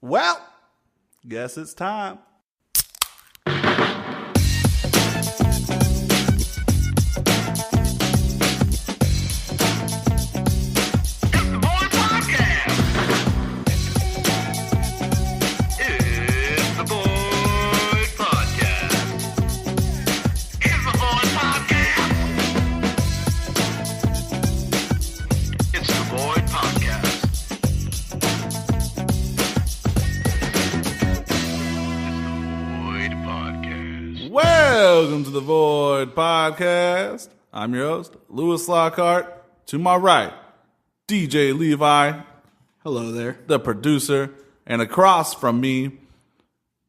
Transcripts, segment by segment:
Well, guess it's time. Welcome to the Void Podcast. I'm your host, Lewis Lockhart. To my right, DJ Levi. Hello there. The producer. And across from me,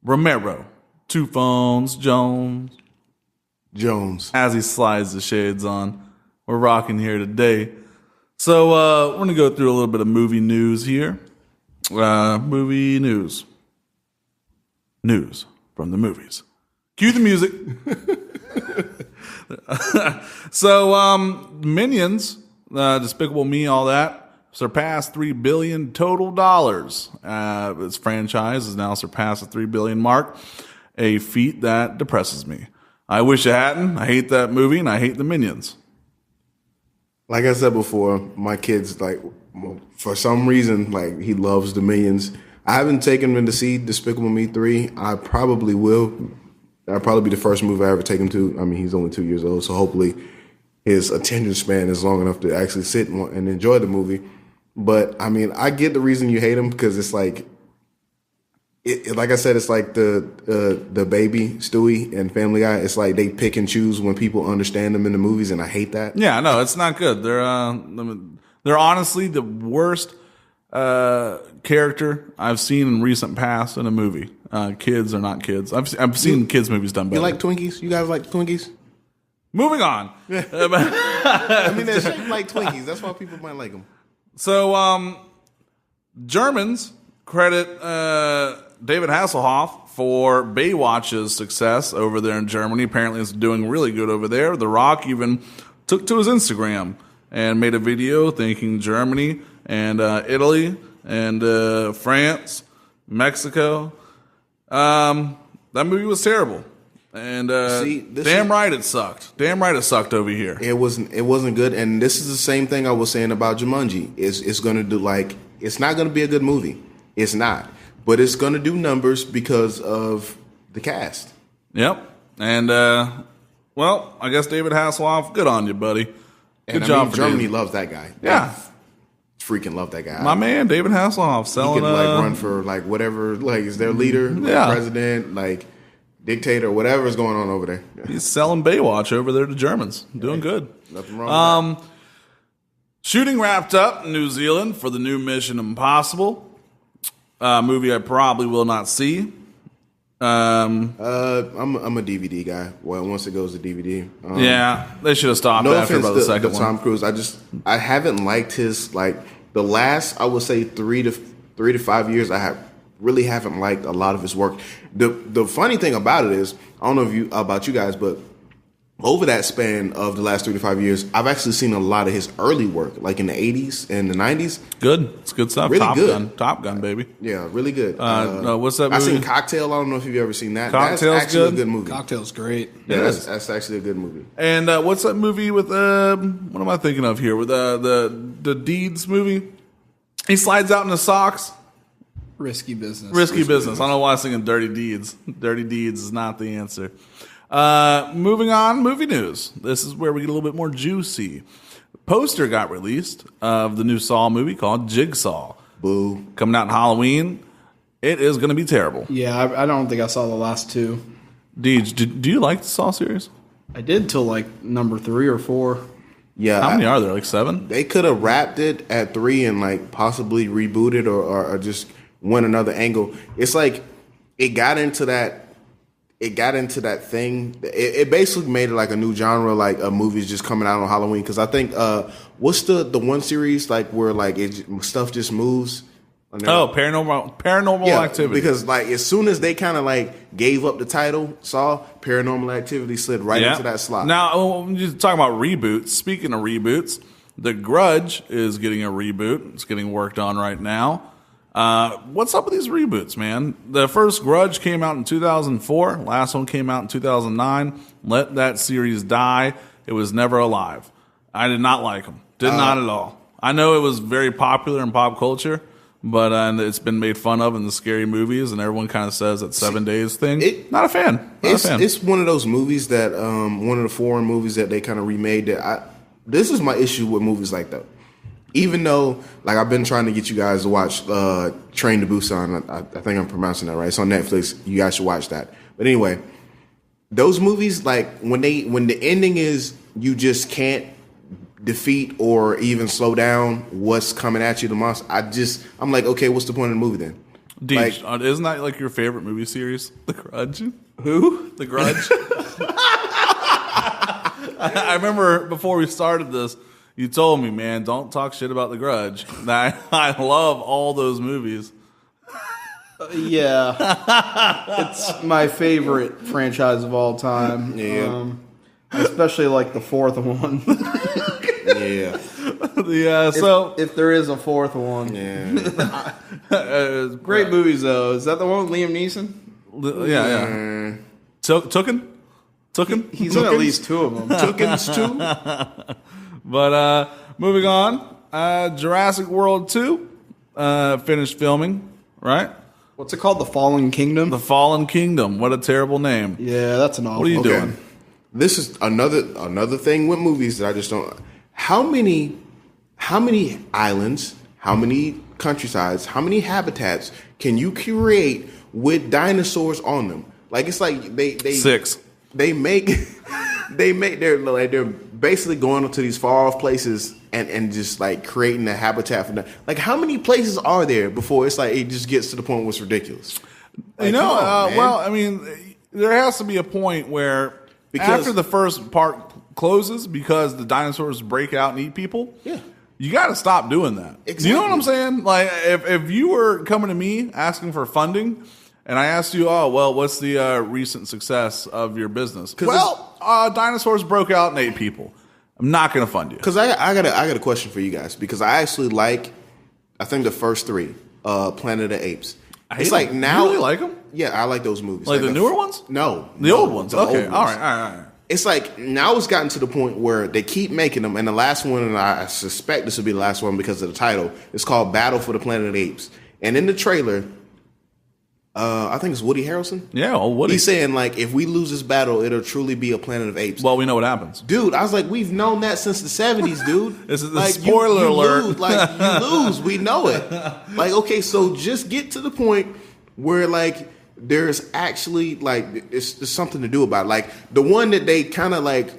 Romero. Two Phones Jones. As he slides the shades on. We're rocking here today. So we're going to go through a little bit of movie news here. Movie news. News from the movies. Cue the music. So, Minions, Despicable Me, all that, surpassed $3 billion total dollars. Its franchise has now surpassed the $3 billion mark, a feat that depresses me. I wish it hadn't. I hate that movie, and I hate the Minions. Like I said before, my kid's like, for some reason, like he loves the Minions. I haven't taken him to see Despicable Me 3. I probably will. That'll probably be the first movie I ever take him to. I mean, he's only 2 years old, so hopefully his attention span is long enough to actually sit and enjoy the movie. But, I mean, I get the reason you hate him because it's like, like I said, it's like the baby, Stewie, and Family Guy. It's like they pick and choose when people understand them in the movies, and I hate that. Yeah, no, it's not good. They're honestly the worst character I've seen in recent past in a movie. Kids are not kids. I've seen kids movies done better. You like Twinkies? You guys like Twinkies? Moving on. I mean, they're shaped like Twinkies. That's why people might like them. So, Germans credit David Hasselhoff for Baywatch's success over there in Germany. Apparently, it's doing really good over there. The Rock even took to his Instagram and made a video thanking Germany and Italy and France, Mexico. That movie was terrible, and right it sucked. Damn right it sucked over here. It wasn't good, and this is the same thing I was saying about Jumanji. It's going to do like it's not going to be a good movie. It's not, but it's going to do numbers because of the cast. Yep, and well, I guess David Hasselhoff, good on you, buddy. Good job. Germany loves that guy. Yeah. Freaking love that guy. My man, David Hasselhoff, selling. He could run for whatever, is their leader, president, dictator, whatever is going on over there. Yeah. He's selling Baywatch over there to Germans. Doing good. Nothing wrong with that. Shooting wrapped up in New Zealand for the new Mission Impossible movie. I probably will not see. I'm a DVD guy. Well, once it goes to DVD, yeah, they should have stopped after about the second one. Tom Cruise. I haven't liked his the last, I would say 3 to 5 years. I really haven't liked a lot of his work. The funny thing about it is, I don't know about you guys, but over that span of the last 3 to 5 years, I've actually seen a lot of his early work, like in the 80s and the 90s. Good. It's good stuff. Really Top Gun, baby. Yeah, really good. What's that movie? I've seen Cocktail. I don't know if you've ever seen that. Cocktail's that's actually good. A good movie. Cocktail's great. Yeah, that's actually a good movie. And what's that movie with, what am I thinking of here? With the Deeds movie? He slides out in his socks. Risky Business. Risky Business. I don't know why I was thinking Dirty Deeds. Dirty Deeds is not the answer. Moving on, movie news. This is where we get a little bit more juicy. Poster got released of the new Saw movie called Jigsaw. Boo. Coming out in Halloween. It is going to be terrible. Yeah, I don't think I saw the last two. Deej, do you like the Saw series? I did till number 3 or 4. Yeah. How many are there? 7? They could have wrapped it at 3 and possibly rebooted or just went another angle. It's it got into that thing. It basically made it a new genre, of movies just coming out on Halloween. Because I think what's the one series where stuff just moves? Paranormal Activity. Because as soon as they kind of gave up the title, Saw, Paranormal Activity slid right into that slot. Now, you're talking about reboots. Speaking of reboots, The Grudge is getting a reboot. It's getting worked on right now. What's up with these reboots, man? The first Grudge came out in 2004. Last one came out in 2009. Let that series die. It was never alive. I did not like them. Did not at all. I know it was very popular in pop culture, but it's been made fun of in the scary movies, and everyone kind of says that 7 Days thing. Not a fan. It's one of those movies that one of the foreign movies that they kind of remade. This is my issue with movies like that. Even though, like, I've been trying to get you guys to watch Train to Busan. I think I'm pronouncing that right. It's on Netflix. You guys should watch that. But anyway, those movies, like, when the ending is you just can't defeat or even slow down what's coming at you the monster, I'm like, okay, what's the point of the movie then? Deej, Like, isn't that like your favorite movie series? The Grudge? who? The Grudge? I remember before we started this, you told me, man, don't talk shit about The Grudge. I love all those movies. Yeah, it's my favorite franchise of all time. Yeah. Especially like the fourth one. Yeah. If there is a fourth one. Yeah. Great movies though. Is that the one with Liam Neeson? Yeah. Tooken? He's in at least two of them. Tookens too? But moving on, Jurassic World 2 finished filming, right? What's it called? The Fallen Kingdom? The Fallen Kingdom. What a terrible name. Yeah, that's an awful. What are you doing? This is another thing with movies that I just don't. How many islands, how many countrysides, how many habitats can you create with dinosaurs on them? Like, it's like they 6. They're basically going to these far off places and just like creating a habitat for them. Like, how many places are there before it's like it just gets to the point where it's ridiculous? Like, Come on, man. well, I mean, there has to be a point where after the first part closes because the dinosaurs break out and eat people. Yeah. You got to stop doing that. Exactly. You know what I'm saying? Like, if you were coming to me asking for funding, and I asked you, what's the recent success of your business? Dinosaurs broke out and ate people. I'm not going to fund you. Because I got a question for you guys, because I actually like, I think the first 3, Planet of the Apes. It's like now. You really like them? Yeah, I like those movies. Like the newer ones? No, the old ones. The Okay, old ones. all right. It's like now it's gotten to the point where they keep making them, and the last one, and I suspect this will be the last one because of the title, it's called Battle for the Planet of the Apes. And in the trailer, I think it's Woody Harrelson. Yeah, Woody. He's saying, like, if we lose this battle, it'll truly be a Planet of Apes. Well, we know what happens. Dude, I was like, we've known that since the 70s, dude. This is a like, spoiler alert. You lose. We know it. Like, okay, so just get to the point where, like, there's actually, like, it's something to do about it. Like, the one that they kind of, like,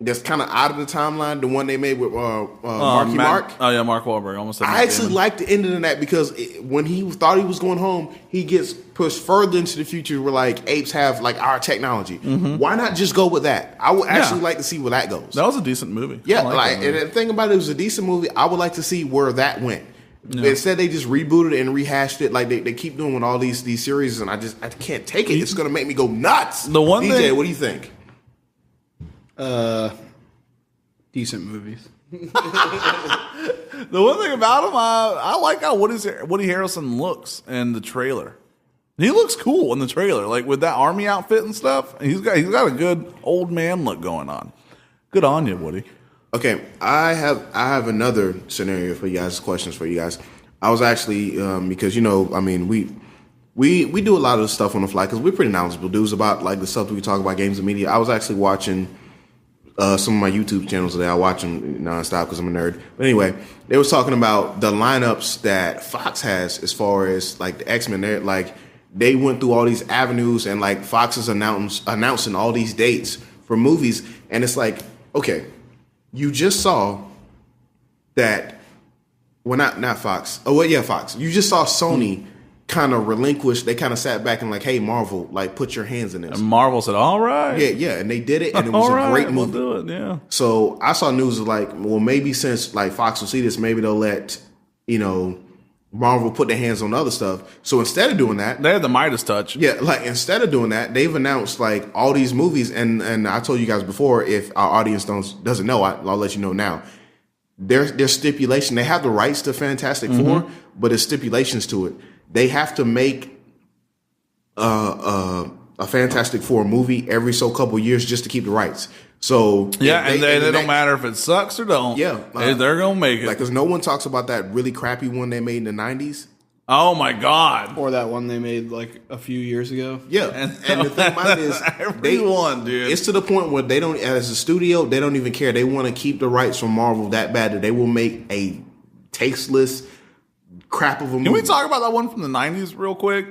that's kind of out of the timeline, the one they made with Marky Mark. Oh, yeah, Mark Wahlberg. Almost said I actually liked the ending of that because when he thought he was going home, he gets pushed further into the future where, like, apes have, like, our technology. Mm-hmm. Why not just go with that? I would actually like to see where that goes. That was a decent movie. Yeah, and the thing about it was a decent movie. I would like to see where that went. Yeah. Instead, they just rebooted it and rehashed it like they keep doing with all these series, and I can't take it. It's going to make me go nuts. The one DJ, thing, what do you think? Decent movies. The one thing about him, I like how Woody Harrelson looks in the trailer. He looks cool in the trailer, like with that army outfit and stuff. He's got a good old man look going on. Good on you, Woody. Okay, I have another scenario for you guys, questions for you guys. I was actually because we do a lot of the stuff on the fly because we're pretty knowledgeable dudes about like the stuff that we talk about, games and media. I was actually watching some of my YouTube channels today. I watch them nonstop because I'm a nerd. But anyway, they was talking about the lineups that Fox has as far as like the X-Men. They went through all these avenues and like Fox is announcing all these dates for movies, and it's like, okay. You just saw that, well, not Fox. Oh, well, yeah, Fox. You just saw Sony kind of relinquish. They kind of sat back and like, hey, Marvel, like, put your hands in this. And Marvel said, all right. Yeah, and they did it, and it was a great movie. We'll do it, yeah. So I saw news of like, well, maybe since like Fox will see this, maybe they'll let, Marvel put their hands on other stuff. So instead of doing that, they had the Midas touch. Yeah, like instead of doing that, they've announced like all these movies, and I told you guys before, if our audience doesn't know, I'll let you know now. there's stipulation. They have the rights to Fantastic Four, but there's stipulations to it. They have to make a Fantastic Four movie every so couple years just to keep the rights. So they don't matter if it sucks or don't. Yeah, they're gonna make it. Like, because no one talks about that really crappy one they made in the 90s. Oh my God! Or that one they made like a few years ago. Yeah, and the thing about it is, dude. It's to the point where they don't, as a studio, they don't even care. They want to keep the rights from Marvel that bad that they will make a tasteless crap of a movie. Can we talk about that one from the 90s real quick?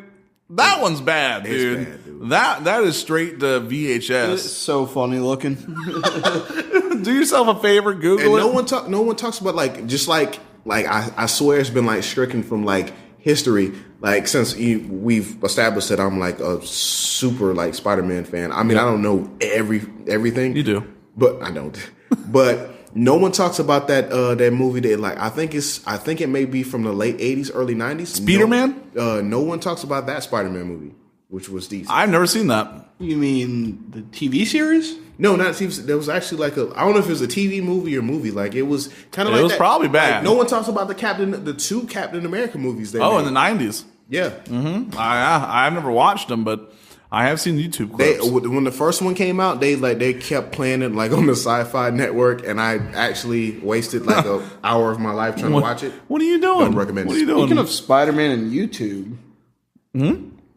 That one's bad, dude. It's bad, dude. That is straight to VHS. It's so funny looking. Do yourself a favor, Google and it. no one talks about I swear it's been like stricken from like history, like since we've established that I'm like a super like Spider-Man fan. I mean, I don't know everything. You do, but I don't. But no one talks about that movie that like I think it may be from the late 80s, early 90s. Spider-Man? No one talks about that Spider-Man movie, which was decent. I've never seen that. You mean the TV series? No, not TV. There was actually like I don't know if it was a TV movie or movie. Like it was kind of like it was that. probably bad. Like, no one talks about the two Captain America movies. They made. In the 90s. Yeah. Mm-hmm. I've never watched them, but I have seen YouTube clips. When the first one came out, they kept playing it like on the Sci-Fi Network, and I actually wasted like an hour of my life trying to watch it. What are you doing? Don't recommend What it. are you doing? Speaking of Spider-Man and YouTube.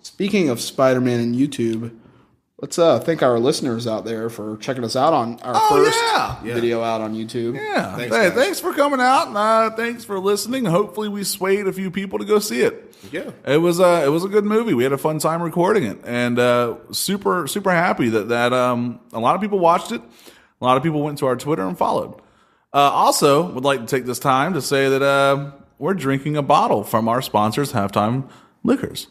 Speaking of Spider-Man and YouTube, let's thank our listeners out there for checking us out on our first video out on YouTube. Yeah. Thanks, Thanks for coming out. Thanks for listening. Hopefully we swayed a few people to go see it. Yeah. It was a good movie. We had a fun time recording it, and super happy that a lot of people watched it. A lot of people went to our Twitter and followed. Also, would like to take this time to say that we're drinking a bottle from our sponsors, Halftime Liquors.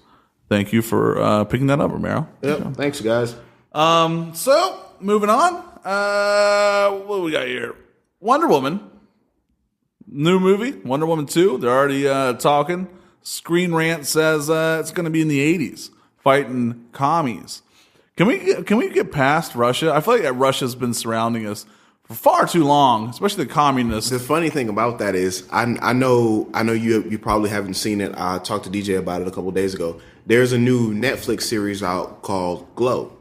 Thank you for picking that up, Romero. Yep. Thanks, guys. So moving on. What do we got here? Wonder Woman. New movie, Wonder Woman 2. They're already talking. Screen Rant says it's going to be in the 80s, fighting commies. Can we get past Russia? I feel like Russia's been surrounding us for far too long, especially the communists. The funny thing about that is, I know you probably haven't seen it. I talked to DJ about it a couple days ago. There's a new Netflix series out called Glow.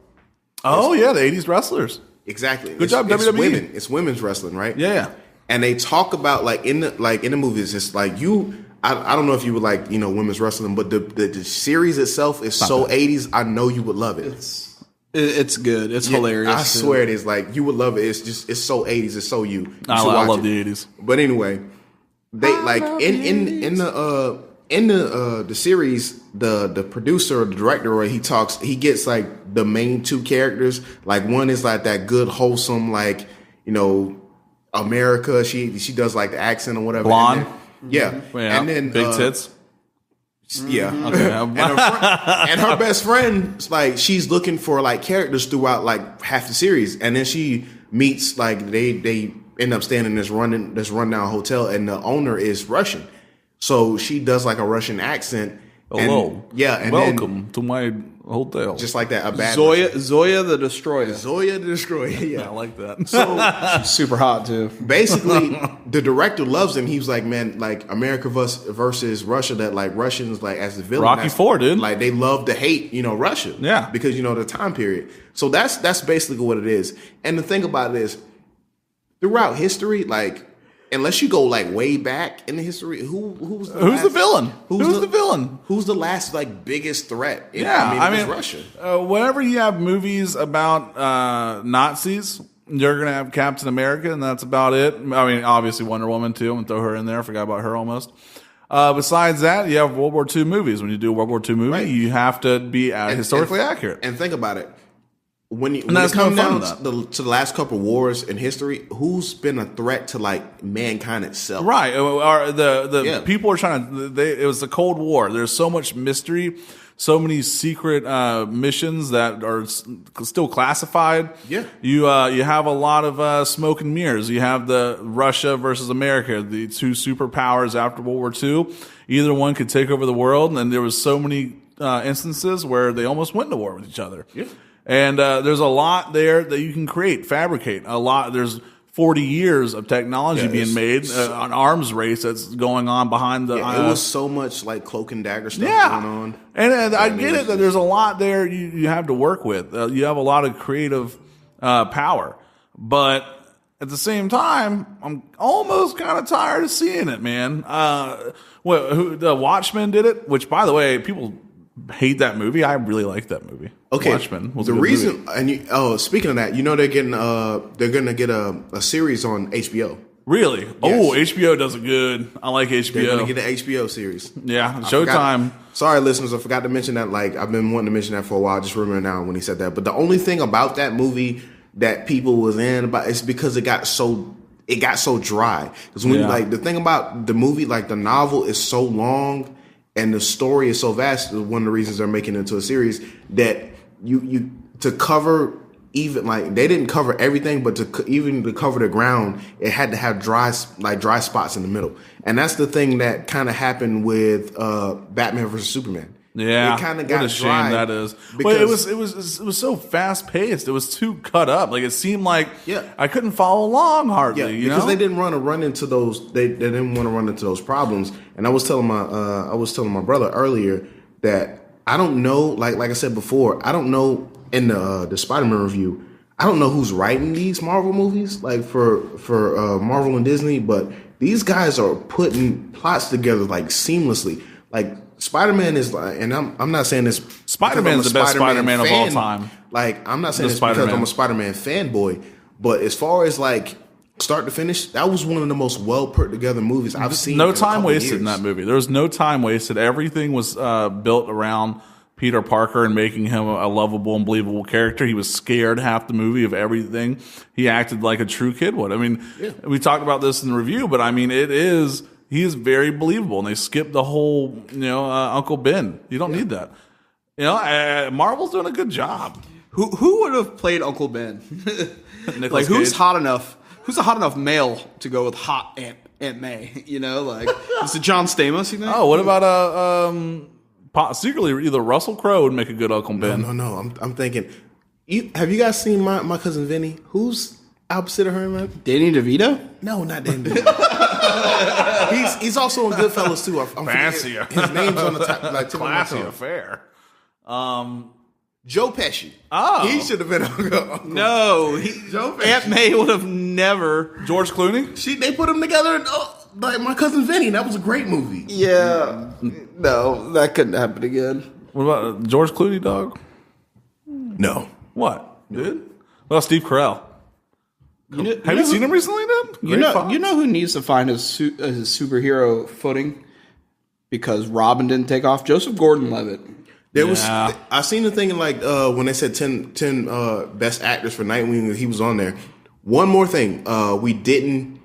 Oh yeah, the 80s wrestlers. Exactly. Good job, WWE. Women. It's women's wrestling, right? Yeah. And they talk about like in the movies, it's like I don't know if you would like women's wrestling, but the series itself is so 80s. I know you would love it. It's good. It's hilarious. I swear it is. Like you would love it. It's so 80s. It's so you. I love the 80s. But anyway, they like in the series, the producer or the director, where he gets like the main two characters. Like one is like that good wholesome like America. She does like the accent or whatever. Blonde. Yeah. And then big tits. Yeah. Okay. and her best friend, like she's looking for like characters throughout like half the series, and then she meets like they end up staying in this rundown hotel, and the owner is Russian, so she does like a Russian accent. Hello. And welcome to my hotel. Just like that. A bad Zoya the Destroyer. Zoya the Destroyer. Yeah, I like that. So she's super hot too. Basically, the director loves him. He was like, man, like America versus Russia. That like Russians like as the villain. Rocky IV, dude. Like they love to hate, Russia. Yeah, because the time period. So that's basically what it is. And the thing about it is, throughout history, like unless you go like way back in the history, who's the villain? Who's the villain? Who's the last like biggest threat? It was Russia. Whenever you have movies about Nazis, you're gonna have Captain America, and that's about it. I mean, obviously Wonder Woman too. I'm gonna throw her in there. I forgot about her almost. Besides that, you have World War II movies. When you do a World War II movie, you have to be historically accurate. And think about it. When it comes down to the last couple of wars in history, who's been a threat to like mankind itself? Right. The people are trying to. It was the Cold War. There's so much mystery, so many secret missions that are still classified. Yeah. You have a lot of smoke and mirrors. You have the Russia versus America, the two superpowers after World War II. Either one could take over the world, and there was so many instances where they almost went to war with each other. Yeah. And there's a lot there that you can fabricate. A lot. There's 40 years of technology being made, an arms race that's going on behind the. It was so much like cloak and dagger stuff going on. And I get it that there's a lot there you have to work with. You have a lot of creative power, but at the same time, I'm almost kind of tired of seeing it, man. The Watchmen did it, which, by the way, people hate that movie. I really like that movie. Okay, Watchmen was the a good reason, movie. and speaking of that, they're gonna get a series on HBO. Really? Yes. Oh, HBO does it good. I like HBO. They're gonna get an HBO series. Yeah, Showtime. Sorry, listeners, I forgot to mention that. Like, I've been wanting to mention that for a while. I just remember now when he said that. But the only thing about that movie that people was in about is because it got so dry. Because when like the thing about the movie, like the novel is so long and the story is so vast. One of the reasons they're making it into a series that you to cover. Even like they didn't cover everything, but to cover the ground, it had to have dry spots in the middle, and that's the thing that kind of happened with Batman versus Superman. Yeah, it kind of got what a shame dry that is. Well, it was so fast paced. It was too cut up. Like it seemed like I couldn't follow along hardly. Yeah, because they didn't want to run into those. They didn't want to run into those problems. And I was telling my brother earlier that I don't know. Like I said before, I don't know. In the Spider-Man review, I don't know who's writing these Marvel movies, like for Marvel and Disney, but these guys are putting plots together like seamlessly. Like Spider-Man is like, and I'm not saying this. Spider-Man is the best Spider-Man of all time. Like I'm not saying this because I'm a Spider-Man fanboy, but as far as like start to finish, that was one of the most well put together movies I've seen. No time wasted in that movie. There was no time wasted. Everything was built around Peter Parker and making him a lovable and believable character. He was scared half the movie of everything. He acted like a true kid would. I mean, we talked about this in the review, but I mean, he is very believable. And they skipped the whole, Uncle Ben. You don't need that. Marvel's doing a good job. Who would have played Uncle Ben? Like who's hot enough? Who's a hot enough male to go with hot Aunt May? Like is it John Stamos? You think? Oh, what about secretly, either Russell Crowe would make a good Uncle Ben. No. I'm thinking. Have you guys seen my cousin Vinny? Who's opposite of her, man? Danny DeVito? No, not Danny DeVito. he's also in Goodfellas too. Fancy. His name's on the top, like classy affair. Joe Pesci. Oh, he should have been Uncle. No, Joe Pesci. Aunt May would have never. George Clooney. They put them together. And, like my cousin Vinny, that was a great movie. Yeah, no, that couldn't happen again. What about George Clooney, dog? No. What, dude? What about Steve Carell? Have you seen him recently, dude? You know who needs to find his superhero footing because Robin didn't take off? Joseph Gordon-Levitt. I seen the thing in like when they said 10 best actors for Nightwing, he was on there. One more thing, we didn't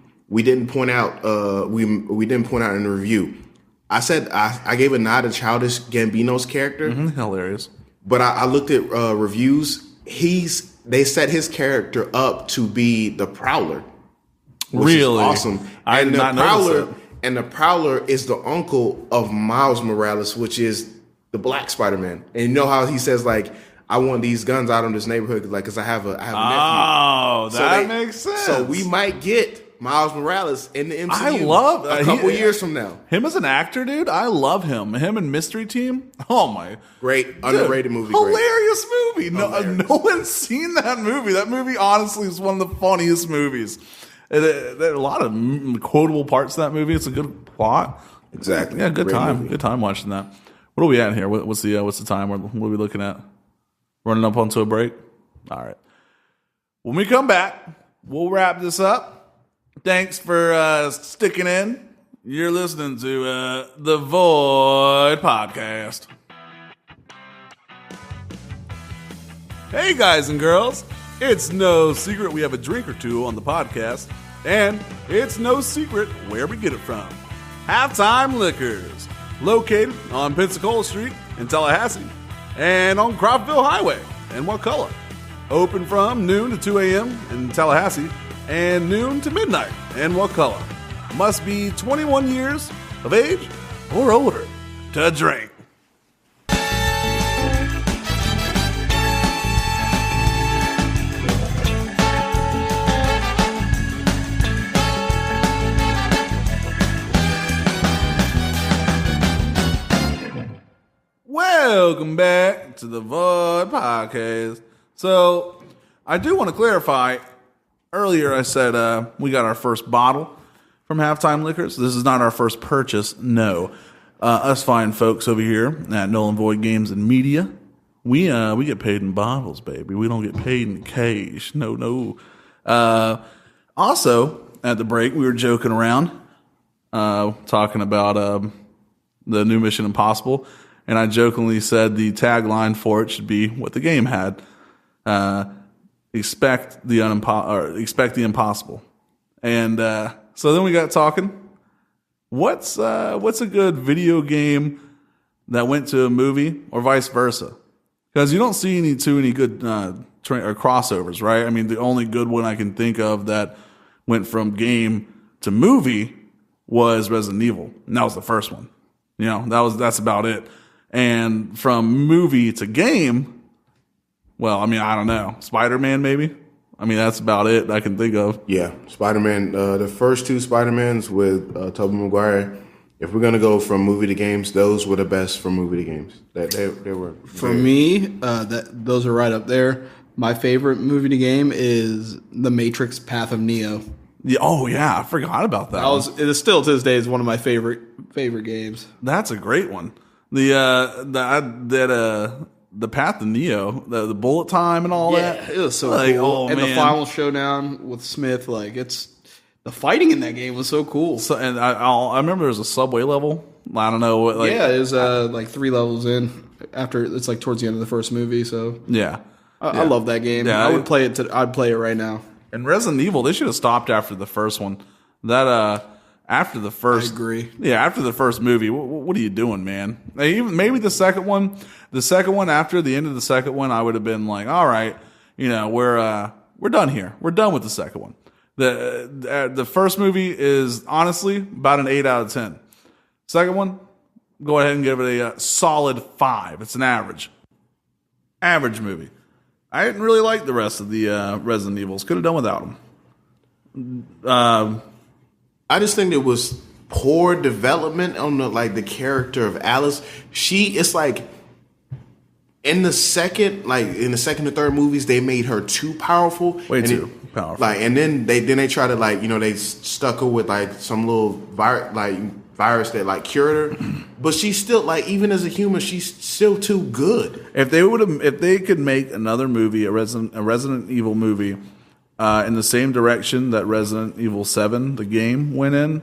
point out we didn't point out in the review. I said I gave a nod to Childish Gambino's character. Mm-hmm, hilarious. But I looked at reviews. They set his character up to be the Prowler. Really? Awesome. I did not notice that. And the Prowler is the uncle of Miles Morales, which is the Black Spider-Man. And you know how he says like, I want these guns out of this neighborhood like because I have a nephew. Oh, that makes sense. So we might get Miles Morales in the MCU. I love a couple years from now. Him as an actor, dude. I love him. Him and Mystery Team. Oh my, great underrated movie. Hilarious movie. No one's seen that movie. That movie honestly is one of the funniest movies. There are a lot of quotable parts of that movie. It's a good plot. Exactly. Yeah, good great time. Movie. Good time watching that. What are we at here? What's the time? What are we looking at? Running up onto a break? All right. When we come back, we'll wrap this up. Thanks for sticking in. You're listening to the Void Podcast. Hey, guys and girls. It's no secret we have a drink or two on the podcast, and it's no secret where we get it from. Halftime Liquors, located on Pensacola Street in Tallahassee, and on Cropville Highway in Wakulla. Open from noon to 2 a.m. in Tallahassee, and noon to midnight in Wakulla. Must be 21 years of age or older to drink. Welcome back to the Void Podcast. So, I do want to clarify. Earlier, I said we got our first bottle from Halftime Liquors. This is not our first purchase. No, us fine folks over here at Null and Void Games and Media, we get paid in bottles, baby. We don't get paid in cash. No. Also, at the break, we were joking around, talking about the new Mission Impossible. And I jokingly said the tagline for it should be what the game had: expect the impossible. And so then we got talking. What's a good video game that went to a movie, or vice versa? Because you don't see any good or crossovers, right? I mean, the only good one I can think of that went from game to movie was Resident Evil, and that was the first one. You know, that's about it. And from movie to game, well, I mean, I don't know. Spider-Man, maybe? I mean, that's about it I can think of. Yeah, Spider-Man. The first two Spider-Mans with Tobey Maguire, if we're going to go from movie to games, those were the best from movie to games. They were. For me, those are right up there. My favorite movie to game is The Matrix Path of Neo. Yeah, oh, yeah. I forgot about that. It is still to this day is one of my favorite games. That's a great one. The Path of Neo, the bullet time and all that. Yeah, it was so cool. And the final showdown with Smith, the fighting in that game was so cool. So, and I remember there was a subway level. I don't know what. It was 3 levels in after it's towards the end of the first movie. So yeah, I love that game. Yeah, I would play it. I'd play it right now. And Resident Evil, they should have stopped after the first one. After the first, I agree. Yeah, after the first movie, what are you doing, man? Maybe the second one. The second one, after the end of the second one, I would have been like, all right, we're done here. We're done with the second one. The first movie is honestly about an 8 out of 10. Second one, go ahead and give it a solid 5. It's an average movie. I didn't really like the rest of the Resident Evils. Could have done without them. I just think it was poor development on the character of Alice. It's in the second and third movies, they made her too powerful. Way too powerful. And then they try to they stuck her with some little virus that cured her. But she's still even as a human, she's still too good. If they could make another movie, a Resident Evil movie, in the same direction that Resident Evil 7, the game, went in,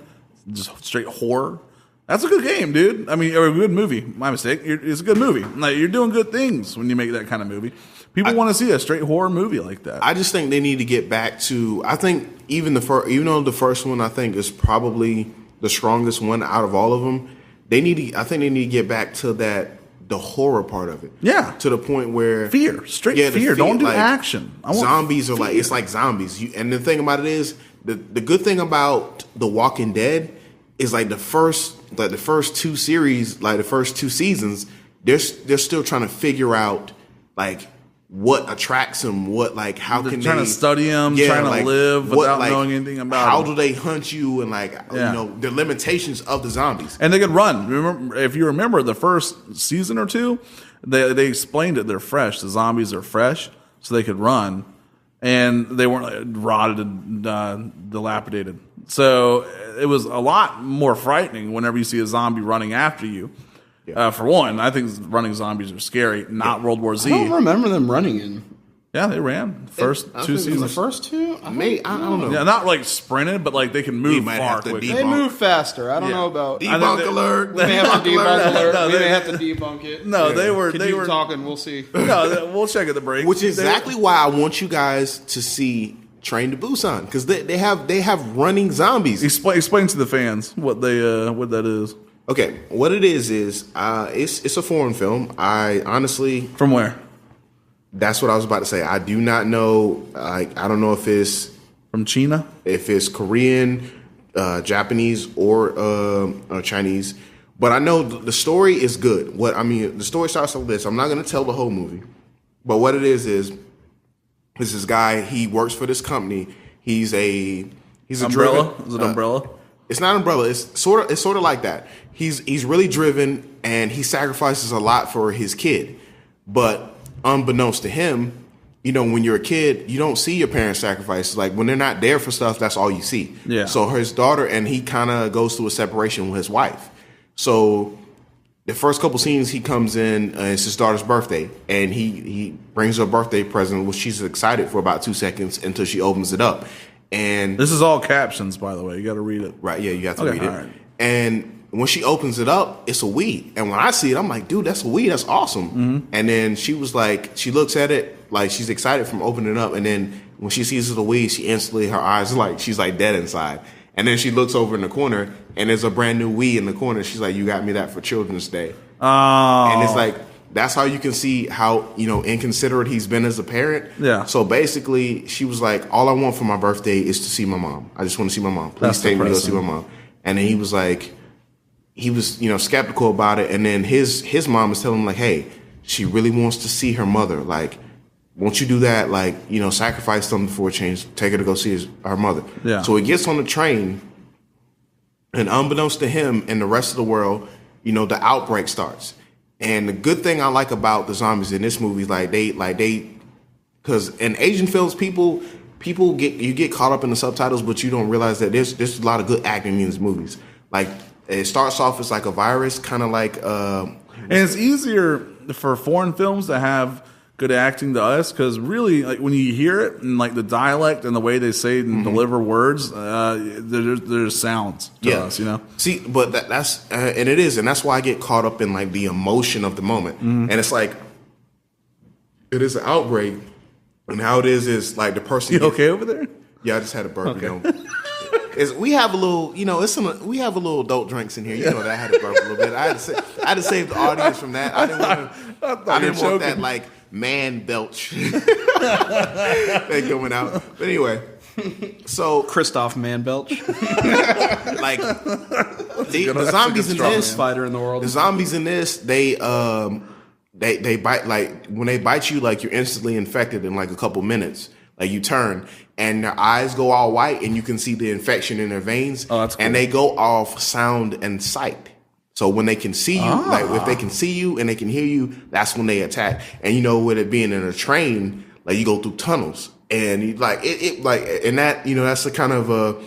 just straight horror. That's a good game, dude. I mean, or a good movie. My mistake. It's a good movie. You're doing good things when you make that kind of movie. People want to see a straight horror movie like that. I just think they need to get back to. I think even though the first one I think is probably the strongest one out of all of them, I think they need to get back to the horror part of it. Yeah. To the point where fear. Fear. Don't do action. Zombies are it's like zombies. And the thing about it is, the good thing about The Walking Dead is the first 2 series, the first 2 seasons, they're still trying to figure out what attracts them, how can they trying to study them, trying to live without knowing anything about how them. do they hunt you and the limitations of the zombies. And they could run. If you remember the first season or 2, they explained it. They're fresh. The zombies are fresh, so they could run, and they weren't rotted and dilapidated. So it was a lot more frightening whenever you see a zombie running after you. Yeah. For one, I think running zombies are scary. Not World War Z. I don't remember them running in. Yeah, they ran first 2 seasons. The first 2? I don't know. Yeah, not sprinted, but they can move far quicker. They move faster. I don't know about debunk alert. We may have to debunk alert. We may have to debunk it. No, they were. Keep talking. We'll see. No, we'll check at the break. Which is exactly why I want you guys to see Train to Busan, because they have running zombies. Explain to the fans what that is. Okay, what it is it's a foreign film. I honestly, from where? That's what I was about to say. I do not know. I don't know if it's from China, if it's Korean, Japanese, or Chinese. But I know the story is good. The story starts like this. I'm not going to tell the whole movie, but what it is this guy. He works for this company. He's a Umbrella. Is it Umbrella? It's not Umbrella. It's sort of like that. He's really driven and he sacrifices a lot for his kid. But unbeknownst to him, you know, when you're a kid, you don't see your parents sacrifice. Like when they're not there for stuff, that's all you see. Yeah. So his daughter, and he kind of goes through a separation with his wife. So the first couple scenes he comes in, it's his daughter's birthday, and he brings her a birthday present, which she's excited for about 2 seconds until she opens it up. And this is all captions, by the way. You got to read it. Right, yeah, you have to read it. Right. And when she opens it up, it's a Wii. And when I see it, I'm like, dude, that's a Wii. That's awesome. Mm-hmm. And then she was like, she looks at it like she's excited from opening it up. And then when she sees the Wii, she instantly, her eyes are like, she's like dead inside. And then she looks over in the corner, and there's a brand new Wii in the corner. She's like, you got me that for Children's Day. Oh. And it's like, that's how you can see how, you know, inconsiderate he's been as a parent. Yeah. So basically, she was like, all I want for my birthday is to see my mom. I just want to see my mom. Please take me to go see my mom. And then he was like, he was, you know, skeptical about it. And then his mom is telling him, like, hey, she really wants to see her mother. Like, won't you do that? Like, you know, sacrifice something for a change. Take her to go see her mother. Yeah. So he gets on the train, and unbeknownst to him and the rest of the world, you know, the outbreak starts. And the good thing I like about the zombies in this movie is because in Asian films, people get caught up in the subtitles, but you don't realize that there's a lot of good acting in these movies. Like, it starts off as like a virus, kind of like. And it's easier for foreign films to have good acting to us, because really, like, when you hear it and like the dialect and the way they say and deliver words, there's sounds to us, you know. See, but that's and it is, and that's why I get caught up in like the emotion of the moment, and it's like it is an outbreak, and how it is like the person. You okay over there? Yeah, I just had a burp. Okay. You know. We have a little, you know, we have a little adult drinks in here. You know that I had to burp a little bit. I had to save the audience from that. I didn't want that like man belch thing coming out. But anyway, so Christoph Man Belch, like the zombies in this fighter in the world. The zombies in this, they bite, like when they bite you, like you're instantly infected in like a couple minutes. Like you turn and their eyes go all white and you can see the infection in their veins. Oh, that's cool. And they go off sound and sight. So when they can see you, like if they can see you and they can hear you, that's when they attack. And you know, with it being in a train, like you go through tunnels and you like it like, and that, you know, that's the kind of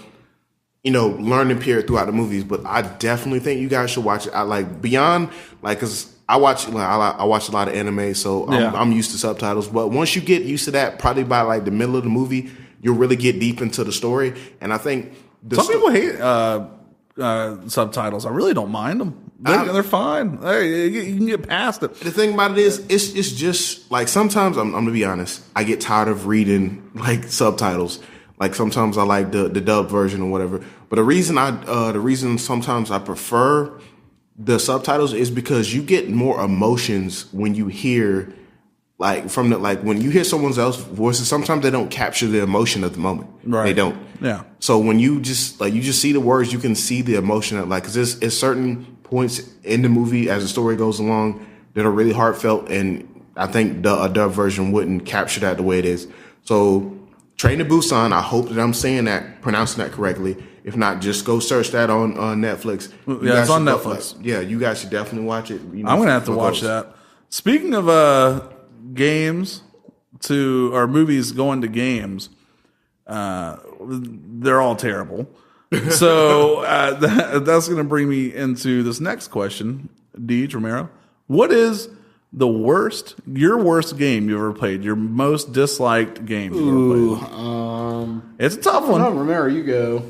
you know, learning period throughout the movies. But I definitely think you guys should watch it. I like beyond, like, cause I watch a lot of anime, so I'm used to subtitles. But once you get used to that, probably by like the middle of the movie, you'll really get deep into the story. And I think some people hate subtitles. I really don't mind them. They're fine. Hey, you can get past it. The thing about it is, it's just like sometimes I'm gonna be honest. I get tired of reading like subtitles. Like sometimes I like the dubbed version or whatever. But the reason sometimes I prefer the subtitles is because you get more emotions when you hear like when you hear someone else's voices. Sometimes they don't capture the emotion of the moment. Right. They don't. Yeah. So when you just see the words, you can see the emotion of, like, cause there's certain points in the movie as the story goes along that are really heartfelt, and I think a dub version wouldn't capture that the way it is. So Train to Busan, I hope that I'm pronouncing that correctly. If not, just go search that on Netflix. Yeah, it's on Netflix. You guys should definitely watch it. You know, I'm going to have to watch that. Speaking of games or movies going to games, they're all terrible. So that's going to bring me into this next question. Deej Romero, what is your worst game you ever played? Your most disliked game you ever played? It's a tough one. No, Romero, you go.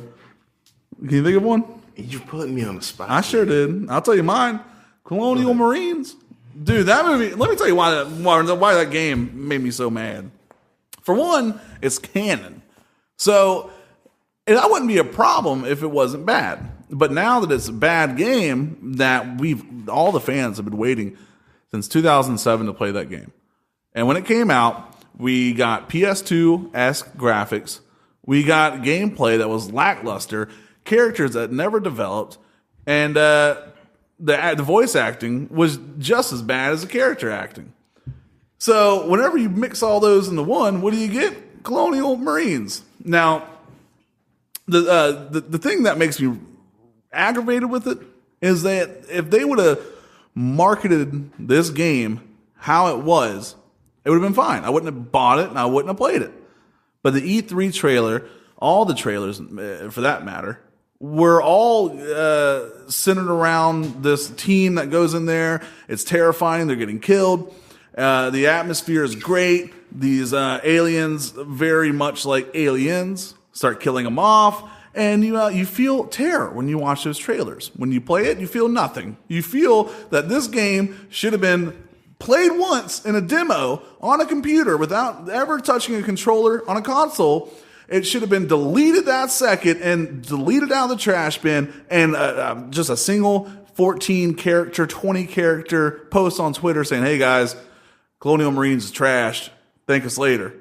Can you think of one? You're putting me on the spot. I sure did. I'll tell you mine. Colonial Marines. Dude, that movie, let me tell you why that game made me so mad. For one, it's canon. So that wouldn't be a problem if it wasn't bad. But now that it's a bad game, that all the fans have been waiting since 2007 to play that game. And when it came out, we got PS2-esque graphics. We got gameplay that was lackluster, characters that never developed, and the voice acting was just as bad as the character acting. So whenever you mix all those into one, what do you get? Colonial Marines. Now, the thing that makes me aggravated with it is that if they would have marketed this game how it was, it would have been fine. I wouldn't have bought it and I wouldn't have played it. But the E3 trailer, all the trailers for that matter, were all centered around this team that goes in there. It's terrifying. They're getting killed. The atmosphere is great. These aliens, very much like aliens, start killing them off. And you feel terror when you watch those trailers. When you play it, you feel nothing. You feel that this game should have been played once in a demo on a computer without ever touching a controller on a console. It should have been deleted that second and deleted out of the trash bin, and just a single 14-character, 20-character post on Twitter saying, hey guys, Colonial Marines is trashed. Thank us later.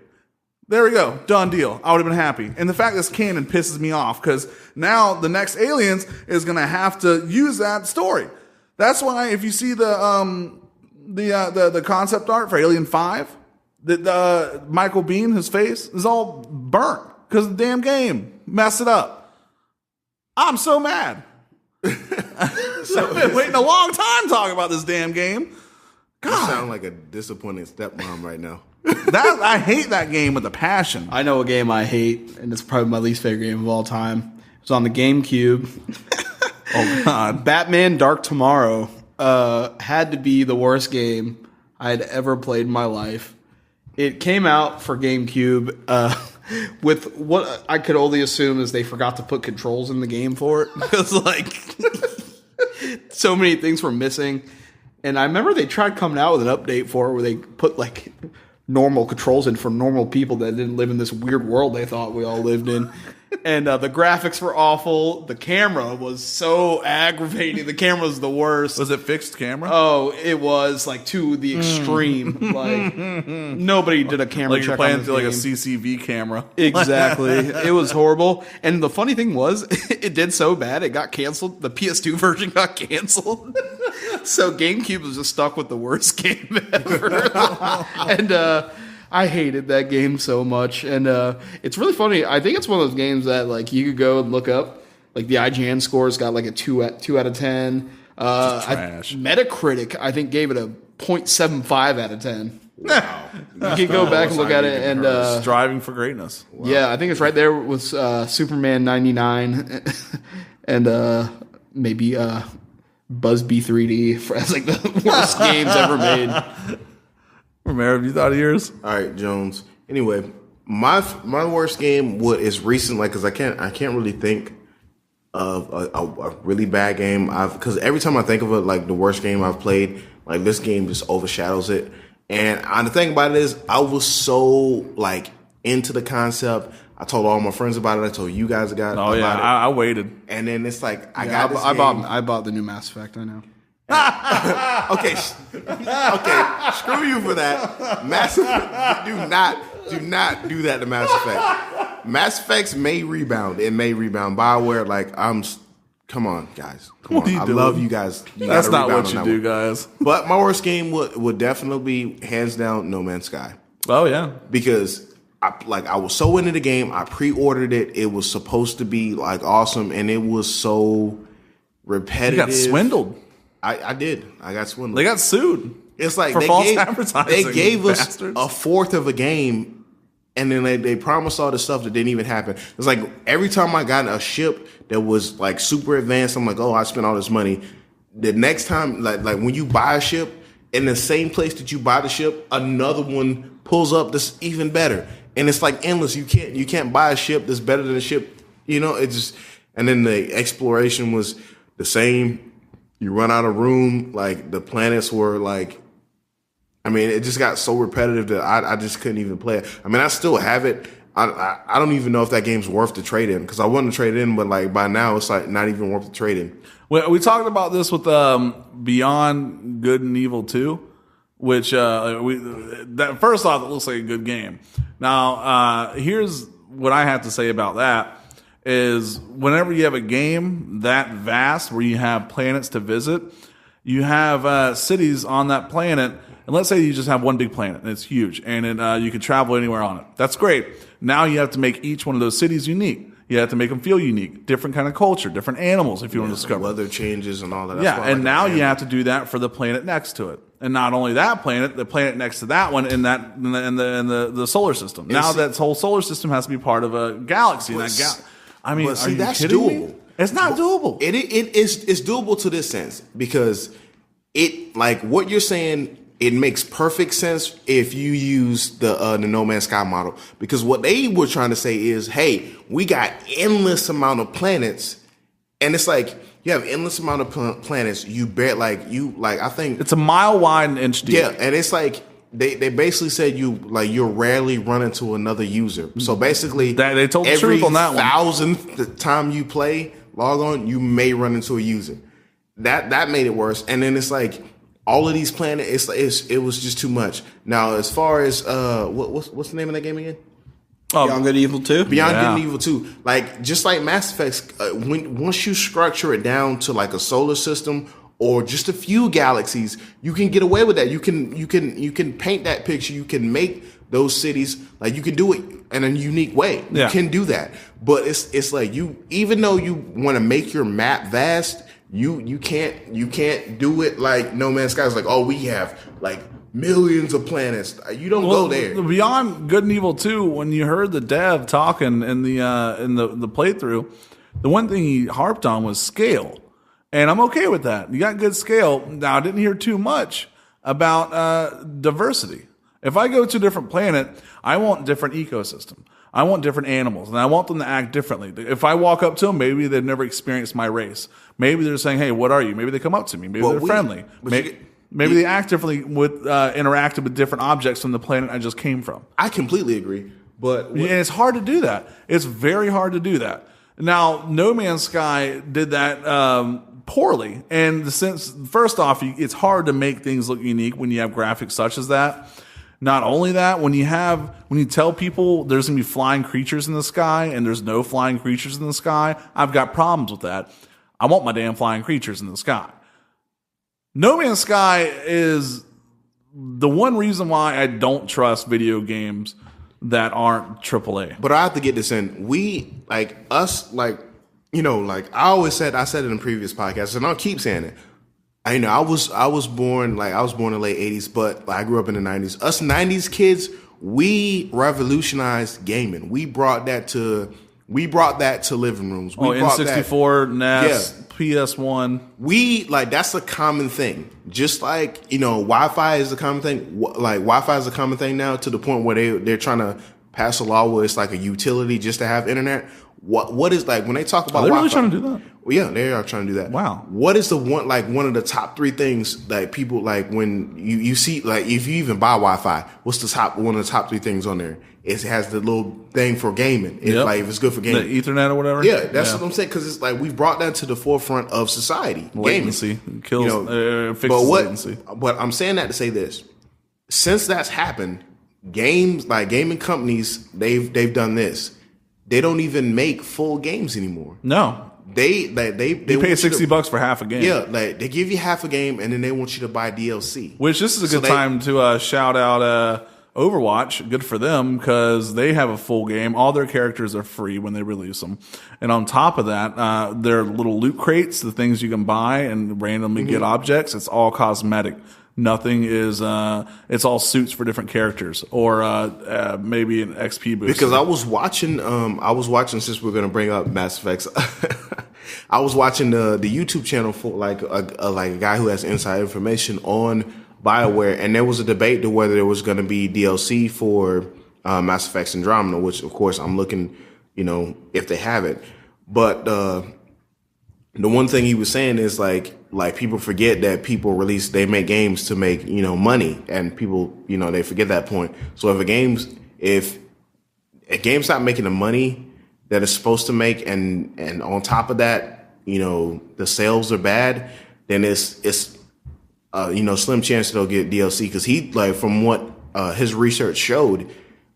There we go. Done deal. I would have been happy. And the fact this canon pisses me off because now the next Aliens is going to have to use that story. That's why if you see the concept art for Alien 5, Michael Biehn, his face is all burnt because the damn game messed it up. I'm so mad. I've been waiting a long time talking about this damn game. God. You sound like a disappointed stepmom right now. I hate that game with a passion. I know a game I hate, and it's probably my least favorite game of all time. It's on the GameCube. Oh, God. Batman Dark Tomorrow had to be the worst game I had ever played in my life. It came out for GameCube with what I could only assume is they forgot to put controls in the game for it. Because, like, so many things were missing. And I remember they tried coming out with an update for it where they put, like, normal controls in for normal people that didn't live in this weird world they thought we all lived in. And the graphics were awful. The camera was so aggravating. The camera was the worst. Was it fixed camera? Oh, it was like to the extreme. Like nobody did a camera like check you're playing on this through like a game. CCV camera. Exactly. It was horrible. And the funny thing was, it did so bad, it got canceled. The PS2 version got canceled. So GameCube was just stuck with the worst game ever. And I hated that game so much. And it's really funny. I think it's one of those games that like you could go and look up. Like the IGN scores got like a 2 out of 10. Trash. Metacritic, I think, gave it a 0.75 out of 10. Wow. You can go back and look at it, and Striving for greatness. wow. Yeah, I think it's right there with Superman 99 and maybe Buzzbee 3D as like the worst games ever made. Romero, have you thought of yours? All right, Jones. Anyway, my worst game is recent, like, because I can't really think of a really bad game. Because every time I think of it, like the worst game I've played, like this game just overshadows it. And the thing about it is, I was so like into the concept. I told all my friends about it. I told you guys about it. I waited. And then it's like I bought the new Mass Effect. I know. Okay, screw you for that. Do not do that to Mass Effect. Mass Effects may rebound. It may rebound. BioWare, like come on, guys. Come on. I love you guys. That's not what you do, guys. But my worst game would definitely be hands down No Man's Sky. Oh yeah, because I was so into the game. I pre-ordered it. It was supposed to be like awesome, and it was so repetitive. You got swindled. I did. I got swindled. They got sued. It's like for false advertising. They gave us bastards. a fourth of a game, and then they promised all this stuff that didn't even happen. It's like every time I got a ship that was like super advanced, I'm like, oh, I spent all this money. The next time, like when you buy a ship in the same place that you buy the ship, another one pulls up that's even better, and it's like endless. You can't buy a ship that's better than a ship. You know, it just. And then the exploration was the same. You run out of room. Like the planets were like, I mean, it just got so repetitive that I just couldn't even play it. I mean, I still have it. I don't even know if that game's worth the trade in because I wanted to trade it in, but like by now it's like not even worth the trade in. We talked about this with Beyond Good and Evil 2, which that first off, it looks like a good game. Now, here's what I have to say about that. Is whenever you have a game that vast where you have planets to visit, you have cities on that planet, and let's say you just have one big planet, and it's huge, and you can travel anywhere on it. That's great. Now you have to make each one of those cities unique. You have to make them feel unique. Different kind of culture, different animals if you want to discover. Weather changes and all that. Yeah, and now you have to do that for the planet next to it. And not only that planet, the planet next to that one in the solar system. Now that whole solar system has to be part of a galaxy. I mean, are you that's kidding doable. me? It's not doable. It's doable to this sense because like what you're saying, it makes perfect sense if you use the No Man's Sky model, because what they were trying to say is, hey, we got endless amount of planets, and it's like you have endless amount of planets. I think it's a mile wide and inch deep. Yeah, and it's like they basically said you'll rarely run into another user. So basically, they told the truth on that one. Every 1,000th time you log on, you may run into a user. That made it worse. And then it's like all of these planets, it was just too much. Now, as far as what's the name of that game again? Beyond Good and Evil 2? Beyond Good and Evil 2. Like, just like Mass Effect, once you structure it down to like a solar system or just a few galaxies, you can get away with that. You can paint that picture. You can make those cities, like you can do it in a unique way. You can do that. But it's like even though you want to make your map vast, you can't do it like No Man's Sky. It's like, oh, we have like millions of planets. You don't go there. Beyond Good and Evil 2, when you heard the dev talking in the playthrough, the one thing he harped on was scale. And I'm okay with that. You got good scale. Now, I didn't hear too much about diversity. If I go to a different planet, I want different ecosystem. I want different animals, and I want them to act differently. If I walk up to them, maybe they've never experienced my race. Maybe they're saying, hey, what are you? Maybe they come up to me. Maybe they're friendly. Maybe they act differently with interacted with different objects from the planet I just came from. I completely agree. And it's hard to do that. It's very hard to do that. Now, No Man's Sky did that poorly. And since, first off, it's hard to make things look unique when you have graphics such as that. Not only that, when you tell people there's going to be flying creatures in the sky and there's no flying creatures in the sky, I've got problems with that. I want my damn flying creatures in the sky. No Man's Sky is the one reason why I don't trust video games that aren't AAA. But I have to get this in. I said it in previous podcasts, and I'll keep saying it. I was born in the late 80s, but I grew up in the 90s. Us 90s kids, we revolutionized gaming. We brought that to living rooms. N64, NES, PS1. That's a common thing. Just like, Wi-Fi is a common thing. Like Wi-Fi is a common thing now, to the point where they're trying to pass a law where it's like a utility just to have internet. What is, like, when they talk about Are they Wi-Fi, really trying to do that? Well, yeah, they are trying to do that. Wow. What is one of the top three things that people, like, when you see, like, if you even buy Wi-Fi, what's one of the top three things on there? It has the little thing for gaming. Like, if it's good for gaming. The Ethernet or whatever? Yeah, that's what I'm saying, because it's like we've brought that to the forefront of society. Latency. Gaming. Fixes latency. But I'm saying that to say this. Since that's happened, gaming companies, they've done this. They don't even make full games anymore. No. They pay $60 for half a game. Yeah, like they give you half a game and then they want you to buy DLC. Which this is a good time to shout out Overwatch. Good for them, because they have a full game. All their characters are free when they release them. And on top of that, their little loot crates, the things you can buy and randomly get objects, it's all cosmetic. Nothing is, it's all suits for different characters, or maybe an XP boost. Because I was watching, since we're going to bring up Mass Effects, I was watching the YouTube channel for like a guy who has inside information on BioWare, and there was a debate to whether there was going to be DLC for Mass Effects Andromeda, which of course I'm looking, if they have it. But the one thing he was saying is like people forget that they make games to make, money, and people, they forget that point. So if a game's not making the money that it's supposed to make, and on top of that, the sales are bad, then it's slim chance they'll get DLC, because from what his research showed,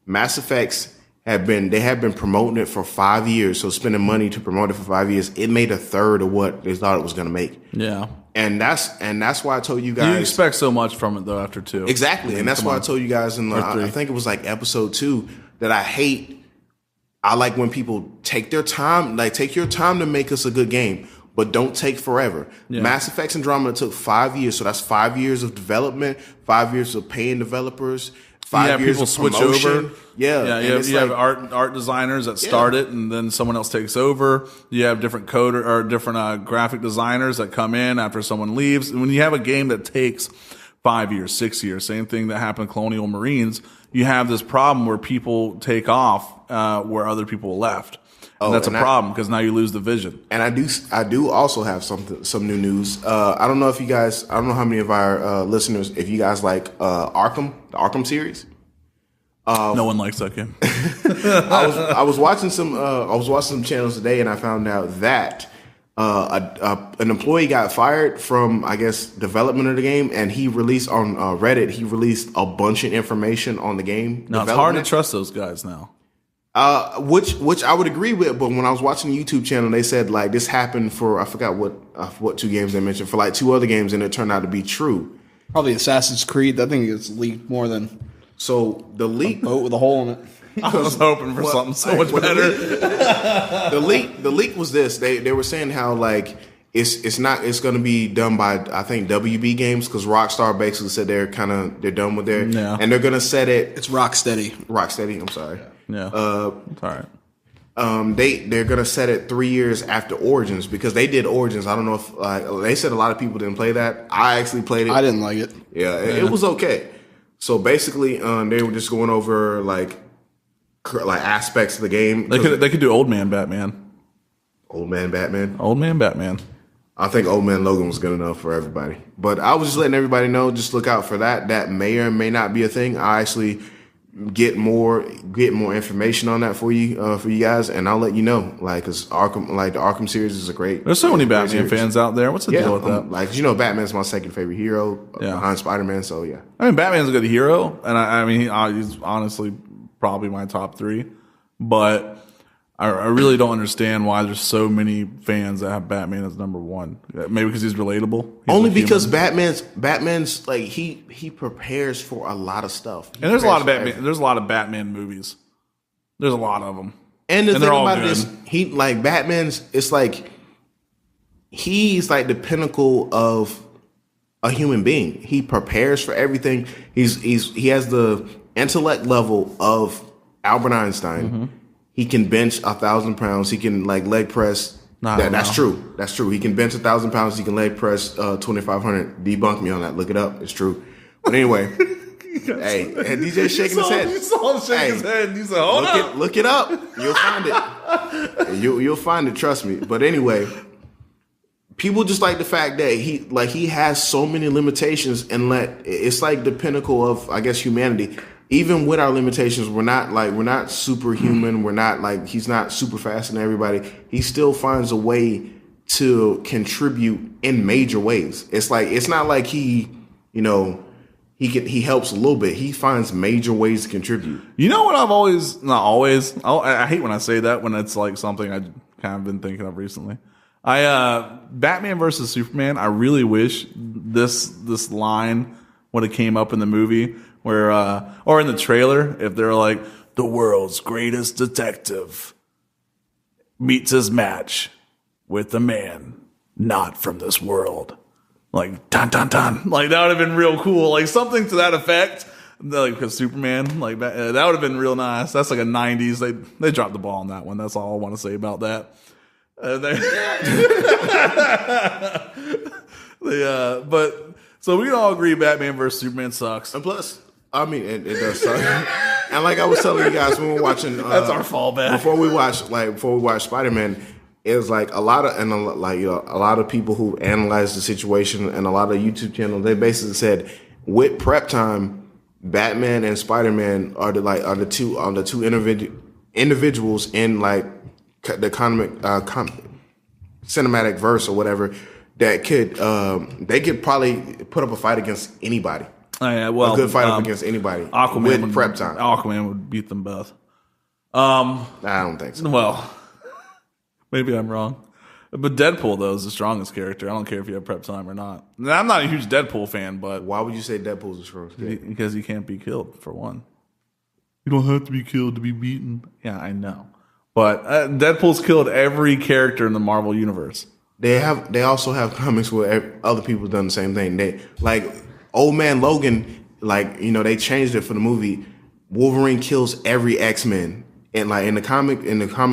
Mass Effects have been promoting it for 5 years. So spending money to promote it for 5 years, it made a third of what they thought it was going to make. Yeah. And that's why I told you guys. You expect so much from it though after 2. Exactly. And that's why I told you guys I think it was like episode 2 that I hate I like when people take their time, like take your time to make us a good game, but don't take forever. Yeah. Mass Effect Andromeda took 5 years, so that's 5 years of development, 5 years of paying developers, 5 years people of switch promotion. over. Yeah, You have art designers that start it, and then someone else takes over. You have different coder or different graphic designers that come in after someone leaves. And when you have a game that takes 5 years, 6 years, same thing that happened to Colonial Marines, you have this problem where people take off where other people left. And that's a problem because now you lose the vision. And I do also have some new news. I don't know how many of our listeners, if you guys like the Arkham series. No one likes that game. I was watching some channels today, and I found out that an employee got fired from, I guess, development of the game, and he released on Reddit. He released a bunch of information on the game. Now it's hard to trust those guys now. Which I would agree with, but when I was watching the YouTube channel, they said like this happened for, I forgot what 2 games they mentioned, for like 2 other games, and it turned out to be true. Probably Assassin's Creed. That thing gets leaked more than So the leak, boat with a hole in it. I was hoping for something so much better. The leak was this. They were saying how like it's going to be done by, I think, WB Games, because Rockstar basically said they're done with their, and they're going to set it. It's Rocksteady. I'm sorry. Yeah. All right. They're gonna set it 3 years after Origins, because they did Origins. I don't know if they said a lot of people didn't play that. I actually played it. I didn't like it. Yeah, it was okay. So basically, they were just going over like aspects of the game. They could do Old Man Batman. Old Man Batman. Old Man Batman. I think Old Man Logan was good enough for everybody. But I was just letting everybody know, just look out for that. That may or may not be a thing. I actually get more information on that for you guys, and I'll let you know. Like, cause the Arkham series is a great. There's so many Batman fans out there. What's the deal with that? Like, Batman's my second favorite hero behind Spider-Man. So yeah, I mean, Batman's a good hero, and I mean, he's honestly probably my top 3. But I really don't understand why there's so many fans that have Batman as number 1. Maybe because he's relatable. Only because Batman's like he prepares for a lot of stuff. And there's a lot of Batman. There's a lot of Batman movies. There's a lot of them. And the thing about it is, Batman's. It's like he's like the pinnacle of a human being. He prepares for everything. He has the intellect level of Albert Einstein. Mm-hmm. He can bench 1,000 pounds. He can leg press. That's true. That's true. He can bench 1,000 pounds. He can leg press 2,500. Debunk me on that. Look it up. It's true. But anyway, hey, and DJ's shaking his head. You saw him shake his head. And you said, "Hold up, look it up. You'll find it. You'll find it. Trust me." But anyway, people just like the fact that he has so many limitations, and it's like the pinnacle of, I guess, humanity. Even with our limitations, we're not superhuman. We're not he's not super fast than everybody. He still finds a way to contribute in major ways. It's not like he helps a little bit. He finds major ways to contribute. You know what I've always, not always, I hate when I say that, when it's like something I've kind of been thinking of recently. Batman versus Superman, I really wish this line would have came up in the movie where, or in the trailer, if they're like, the world's greatest detective meets his match with a man not from this world. Like, dun, dun, dun. Like, that would have been real cool. Like, something to that effect. Like, because Superman, that would have been real nice. That's like a 90s. They dropped the ball on that one. That's all I want to say about that. But, so we can all agree Batman versus Superman sucks. And plus, I mean, it does suck. And like I was telling you guys when we were watching, that's our fallback. Before we watched Spider-Man, it was like a lot of people who analyzed the situation, and a lot of YouTube channels, they basically said with prep time, Batman and Spider-Man are the two individuals in like the cinematic verse or whatever that they could probably put up a fight against anybody. A good fight up against anybody. Aquaman with prep time. Aquaman would beat them both. I don't think so. Well, maybe I'm wrong. But Deadpool, though, is the strongest character. I don't care if you have prep time or not. Now, I'm not a huge Deadpool fan, but... Why would you say Deadpool's the strongest character? Because he can't be killed, for one. You don't have to be killed to be beaten. Yeah, I know. But Deadpool's killed every character in the Marvel universe. They also have comics where other people done the same thing. They like Old Man Logan, like, you know, they changed it for the movie. Wolverine kills every X-Men. And like in the comic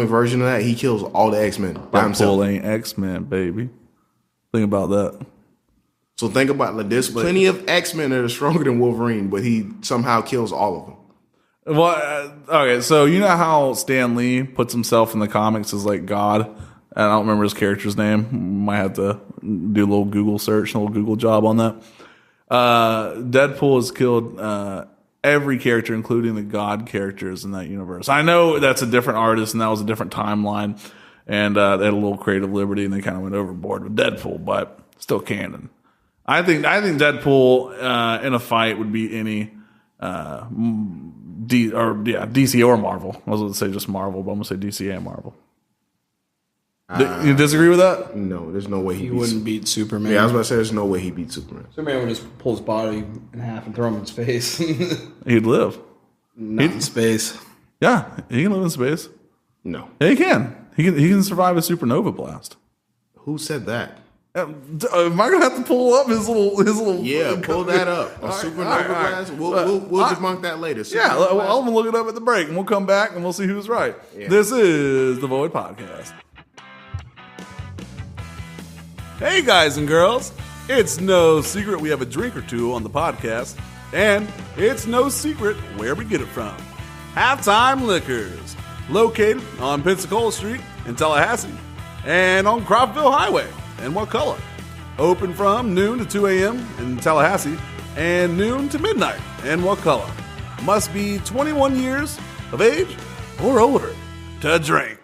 version of that, he kills all the X-Men by himself. Deadpool ain't X-Men, baby. Think about that. So think about, like, there's plenty of X-Men that are stronger than Wolverine, but he somehow kills all of them. Well, okay, so you know how Stan Lee puts himself in the comics as like God? And I don't remember his character's name. Might have to do a little Google search, a little Google job on that. Deadpool has killed every character, including the God characters in that universe. I know that's a different artist, and that was a different timeline, and they had a little creative liberty, and they kind of went overboard with Deadpool, but still canon. I think Deadpool in a fight would beat any DC or Marvel. I was going to say just Marvel, but I'm going to say DC and Marvel. You disagree with that? No, there's no way he wouldn't beat Superman. Yeah, I was about to say there's no way he beat Superman. Superman would just pull his body in half and throw him in space. He'd live. Not in space. Yeah, he can live in space. No. Yeah, he can. He can survive a supernova blast. Who said that? Am I gonna have to pull up his little? Yeah, pull that up. A supernova blast. We'll debunk that later. I'm gonna look it up at the break, and we'll come back and we'll see who's right. Yeah. This is the Void Podcast. Hey guys and girls, it's no secret we have a drink or two on the podcast, and it's no secret where we get it from. Halftime Liquors, located on Pensacola Street in Tallahassee, and on Cropville Highway. And what color? Open from noon to 2 a.m. in Tallahassee and noon to midnight. And what color? Must be 21 years of age or older to drink.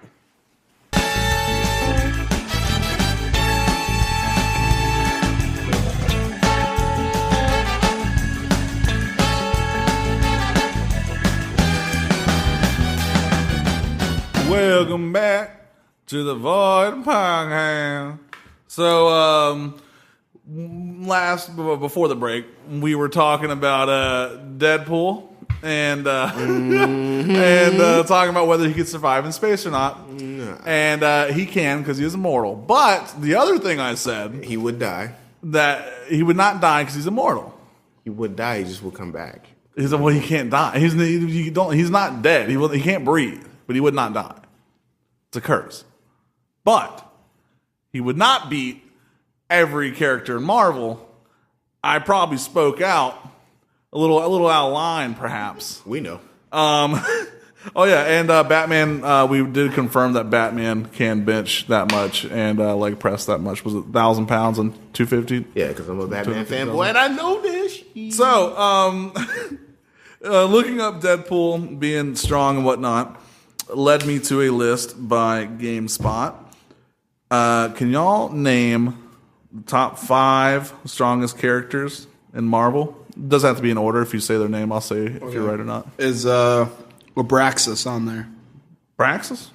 Welcome back to the Void Podcast. So, before the break, we were talking about Deadpool and and talking about whether he could survive in space or not. And he can because he is immortal. But the other thing I said, he would die. That he would not die because he's immortal. He would die. He just would come back. He said, "Well, he can't die. He's not dead. He can't breathe, but he would not die. It's a curse, but." He would not beat every character in Marvel. I probably spoke out a little out of line, perhaps. We know. Oh yeah, and Batman. We did confirm that Batman can bench that much and leg press that much. Was it 1,000 pounds and 250? Yeah, because I'm a Batman fanboy and I know this. So, looking up Deadpool being strong and whatnot led me to a list by GameSpot. Can y'all name the top 5 strongest characters in Marvel? It doesn't have to be in order. If you say their name, I'll say if you're right or not. Is Abraxas on there? Abraxas?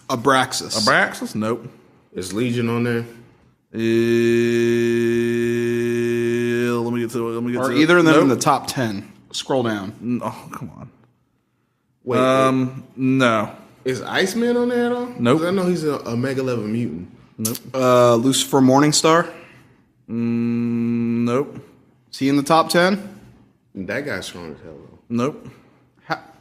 Abraxas? Nope. Is Legion on there? Let me get to Are either of them in the top 10? Scroll down. Oh, come on. Wait. No. Is Iceman on there at all? Nope. I know he's a mega level mutant. Nope. Lucifer Morningstar? Nope. Is he in the top 10? That guy's strong as hell, though. Nope.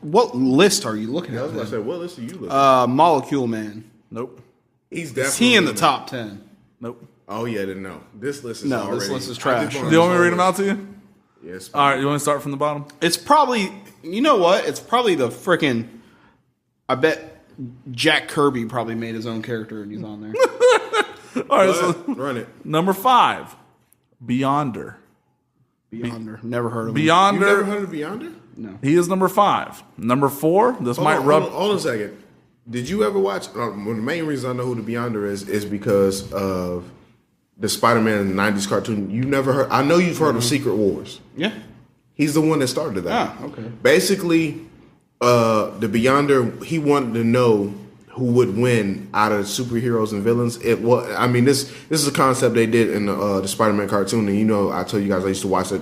What list are you looking at? I was going to say, what list are you looking at? Molecule Man. Nope. He's definitely Is he in the top 10? Nope. Oh, yeah, no. This list is this list is trash. Do you want me to read them out to you? Yes. All right, you want to start from the bottom? It's probably, you know what? It's probably the freaking, I bet Jack Kirby probably made his own character and he's on there. All right, so run it. Number 5, Beyonder. Never heard of him. Beyonder. You never heard of Beyonder? No. He is number 5. Number 4, this might rub. Hold on a second. Did you ever watch? One of the main reasons I know who the Beyonder is because of the Spider-Man 90s cartoon. You never heard? I know you've heard of Secret Wars. Yeah. He's the one that started that. Ah, okay. Basically, the Beyonder, he wanted to know who would win out of superheroes and villains. This is a concept they did in the Spider-Man cartoon, and I told you guys I used to watch it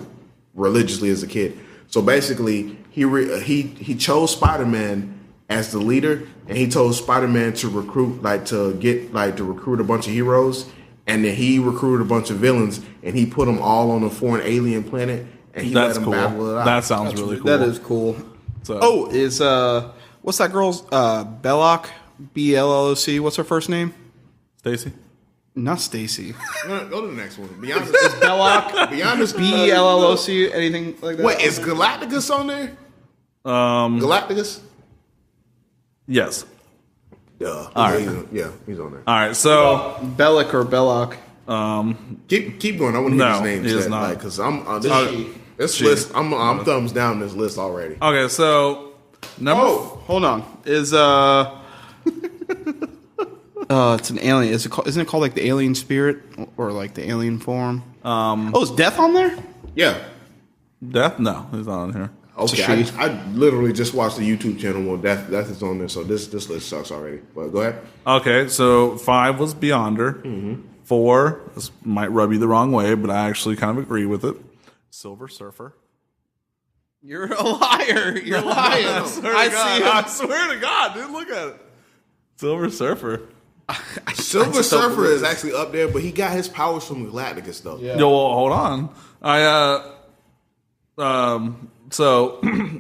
religiously as a kid. So basically, he chose Spider-Man as the leader, and he told Spider-Man to recruit a bunch of heroes, and then he recruited a bunch of villains, and he put them all on a foreign alien planet, and he let them battle it out. That sounds really cool. That is cool. So, Is what's that girl's Belloc? BLLOC. What's her first name? Stacy? Not Stacy. Go to the next one. Beyond Is Belloc Beyond BLLOC? Anything like that? Wait, is Galactus on there? Galactus? Yes. Yeah. All right. He's on there. All right, so Belloc or Belloc? Keep going. I want to hear his name. he is not. Because I'm this list. I'm thumbs down this list already. okay, so Hold on. Is it's an alien. Isn't it called like the alien spirit or like the alien form? Is Death on there? Yeah. Death? No, he's not on here. Okay. I literally just watched the YouTube channel where Death is on there, so this list sucks already. But go ahead. Okay, so 5 was Beyonder. 4, this might rub you the wrong way, but I actually kind of agree with it. Silver Surfer. You're a liar. You're lying. I swear to God, dude, look at it. Silver Surfer. Silver Surfer is actually up there, but he got his powers from Galactus, though. Yeah. Yo, well, hold on. So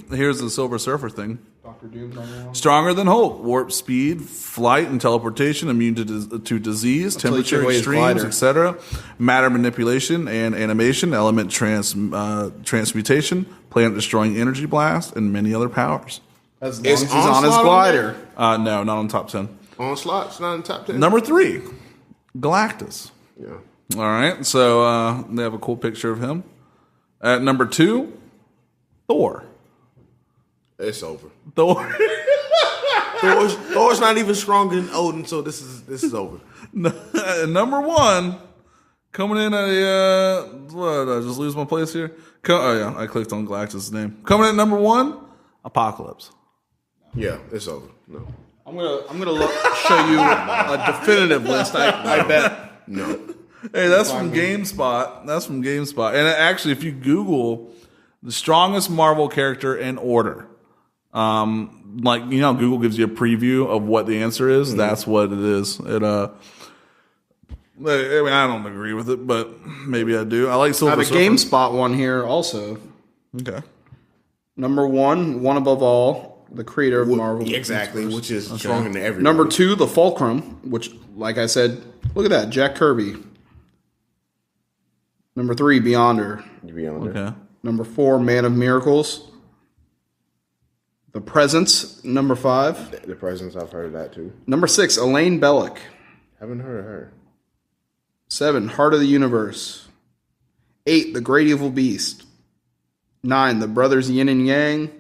here's the Silver Surfer thing. Dr. Doom's on there. Stronger than Hulk, warp speed, flight and teleportation, immune to disease, temperature extremes, etc. Matter manipulation and animation, element transmutation, planet destroying energy blast, and many other powers. As long as he's on his glider. No, not on top 10. Onslaught's not in top 10. Number 3, Galactus. Yeah. All right, so they have a cool picture of him. At number 2, Thor. It's over. Thor. Thor's not even stronger than Odin, so this is over. Number 1, coming in at what? I just lose my place here. I clicked on Galactus' name. Coming in at number 1, Apocalypse. Yeah, it's over. No. I'm gonna show you a definitive list. I bet. No. Hey, that's from GameSpot. And actually, if you Google the strongest Marvel character in order, Google gives you a preview of what the answer is. Mm-hmm. That's what it is. I don't agree with it, but maybe I do. I like Silver Surfer. I have a GameSpot one here also. Okay. Number 1, One Above All, the creator of Marvel. Exactly, which is stronger than everyone. Number 2, The Fulcrum, which, like I said, look at that, Jack Kirby. Number 3, Beyonder. Okay. Number 4, Man of Miracles. The Presence, number 5. The Presence, I've heard of that too. Number 6, Elaine Bellick. Haven't heard of her. 7, Heart of the Universe. 8, The Great Evil Beast. 9, The Brothers Yin and Yang.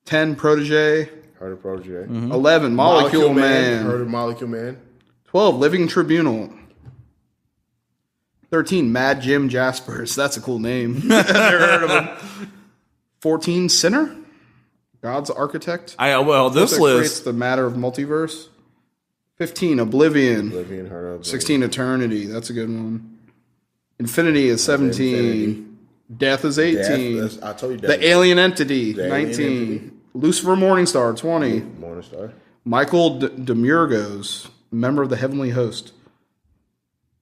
10, Protege. Heard of Protege. 11, Molecule Man. Heard of Molecule Man. 12, Living Tribunal. 13, Mad Jim Jaspers. That's a cool name. Never heard of him. 14, Sinner. God's Architect. This list creates the matter of multiverse. 15, Oblivion. Heard of 16, Eternity. That's a good one. Infinity is 17. Infinity. Death is 18. I told you The Alien Entity, 19. Lucifer Morningstar, 20. Morningstar. Michael Demurgos, member of the Heavenly Host.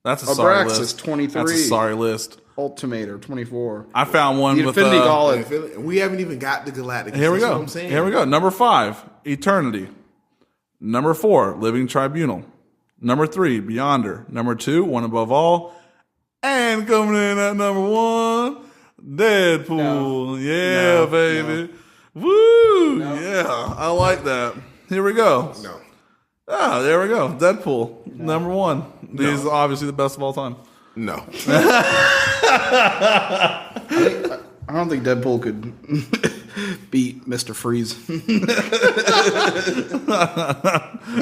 That's a sorry Abraxas, list. 23. That's a sorry list. Ultimator, 24. I found one The with Infinity Gauntlet. We haven't even got the Galactus. Here we That's go. What I'm saying. Here we go. Number 5, Eternity. Number 4, Living Tribunal. Number 3, Beyonder. Number 2, One Above All. And coming in at number 1, Deadpool. No. Yeah, No. baby. Woo! No. Yeah, I like that. Here we go. No. Ah, there we go. Deadpool, number 1. He's obviously the best of all time. No. I don't think Deadpool could beat Mr. Freeze.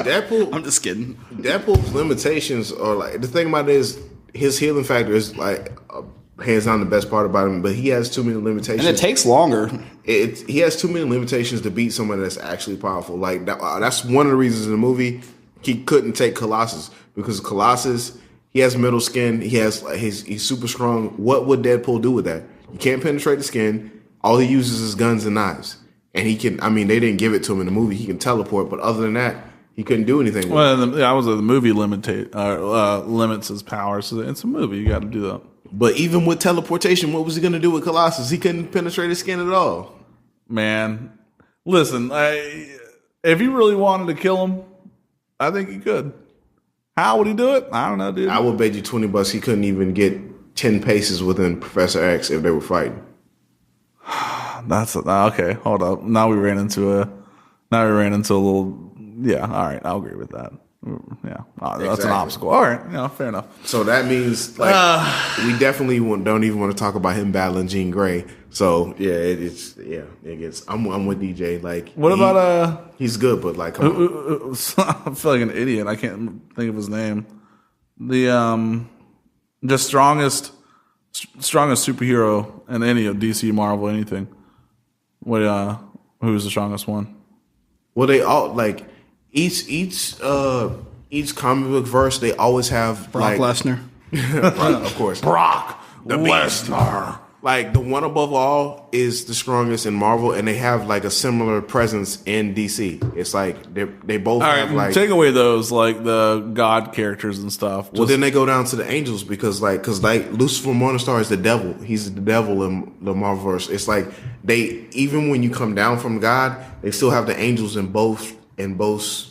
Deadpool. I'm just kidding. Deadpool's limitations are like, the thing about it is his healing factor is like hands down the best part about him, but he has too many limitations. And it takes longer. He has too many limitations to beat someone that's actually powerful. Like that's one of the reasons in the movie he couldn't take Colossus, because Colossus, he has metal skin. He's super strong. What would Deadpool do with that? You can't penetrate the skin. All he uses is guns and knives. and he can. I mean, they didn't give it to him in the movie. He can teleport, but other than that, he couldn't do anything. Well, the movie limits his power, so it's a movie. You got to do that. But even with teleportation, what was he going to do with Colossus? He couldn't penetrate his skin at all. Man, listen, if he really wanted to kill him, I think he could. How would he do it? I don't know, dude. I would bet you $20 he couldn't even get 10 paces within Professor X if they were fighting. That's okay. Hold up. Now we ran into a little. Yeah. All right. I'll agree with that. Yeah. That's an obstacle. All right. Fair enough. So that means we definitely don't even want to talk about him battling Jean Grey. So yeah, it gets. I'm with DJ. Like, what about he's good, but like, come on. I feel like an idiot. I can't think of his name. The strongest superhero in any of DC, Marvel, anything. Who's the strongest one? Well, they all like each comic book verse. They always have Brock Lesnar, of course. Brock Lesnar. Like the one above all is the strongest in Marvel, and they have like a similar presence in DC. It's like they both have like take away those like the god characters and stuff. Well, then they go down to the angels because Lucifer Morningstar is the devil. He's the devil in the Marvelverse. It's like they even when you come down from God, they still have the angels in both depictions.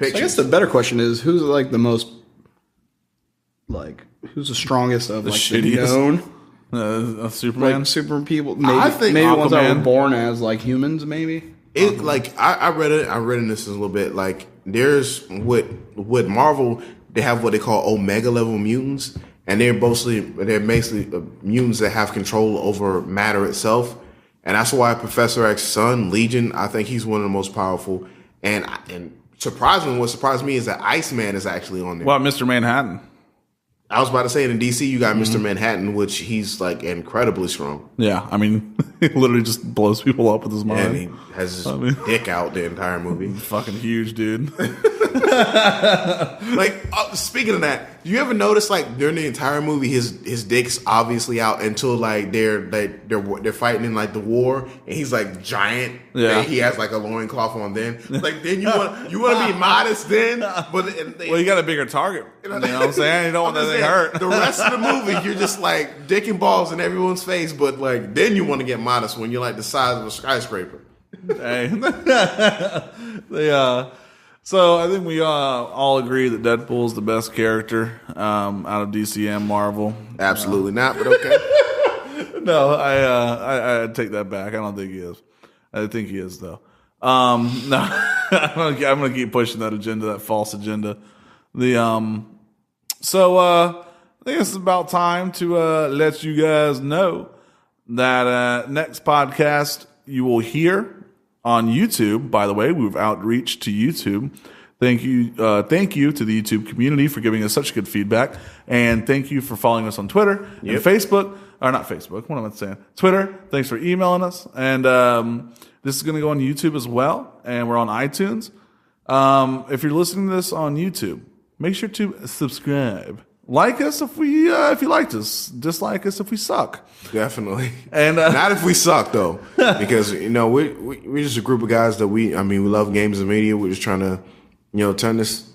I guess the better question is who's like the most who's the strongest of the known. Superman, like super people. Maybe, I think maybe ones that Aquaman. were born as like humans. Maybe I read it. I read in this a little bit. Like there's with Marvel, they have what they call Omega level mutants, and they're basically mutants that have control over matter itself, and that's why Professor X's son Legion. I think he's one of the most powerful. And surprisingly, what surprised me is that Iceman is actually on there. Well, Mr. Manhattan. I was about to say in DC you got Mr. Manhattan, which he's like incredibly strong. Yeah, I mean, he literally just blows people up with his mind. And he has his dick out the entire movie. Fucking huge, dude. Speaking of that, you ever notice like during the entire movie his dick's obviously out until like they're fighting in like the war and he's like giant. Yeah, he has like a loincloth on. Then like then you want to be modest then, but you got a bigger target. You know what I'm saying? You don't want that thing hurt. The rest of the movie you're just like dick and balls in everyone's face, but like then you want to get modest when you're like the size of a skyscraper. Hey. So I think we all agree that Deadpool's the best character out of DC and Marvel. Absolutely not, but okay. No, I take that back. I don't think he is. I think he is though. No, I'm gonna keep pushing that agenda, that false agenda. So I think it's about time to let you guys know that next podcast you will hear on YouTube. By the way, we've outreach to YouTube. Thank you to the YouTube community for giving us such good feedback, and thank you for following us on Twitter and Facebook. Or not Facebook. What am I saying? Twitter. Thanks for emailing us, and this is going to go on YouTube as well, and we're on iTunes. If you're listening to this on YouTube, make sure to subscribe. Like us if you liked us. Dislike us if we suck. Definitely. And not if we suck though, because we're just a group of guys that we love games and media. We're just trying to turn this.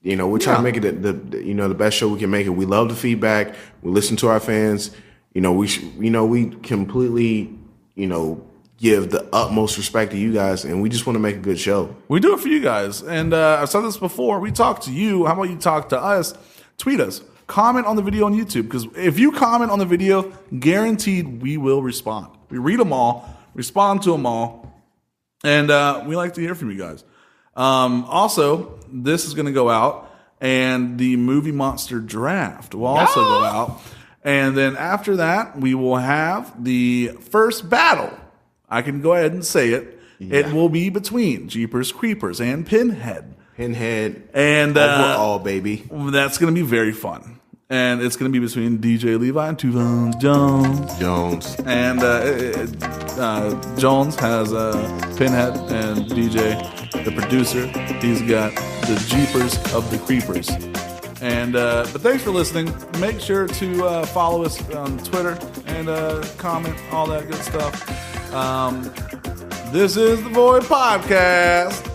We're trying to make it the best show we can make it. We love the feedback. We listen to our fans. We completely give the utmost respect to you guys, and we just want to make a good show. We do it for you guys, and I've said this before. We talk to you. How about you talk to us? Tweet us. Comment on the video on YouTube, because if you comment on the video, guaranteed we will respond. We read them all, respond to them all, and we like to hear from you guys. Also, this is going to go out, and the Movie Monster Draft will also go out. And then after that, we will have the first battle. I can go ahead and say it. Yeah. It will be between Jeepers Creepers and Pinhead. And overall, baby. That's going to be very fun. And it's going to be between DJ Levi and Tuvon Jones. And Jones has Pinhead, and DJ, the producer, he's got the Jeepers of the Creepers. And but thanks for listening. Make sure to follow us on Twitter and comment, all that good stuff. This is the Void Podcast.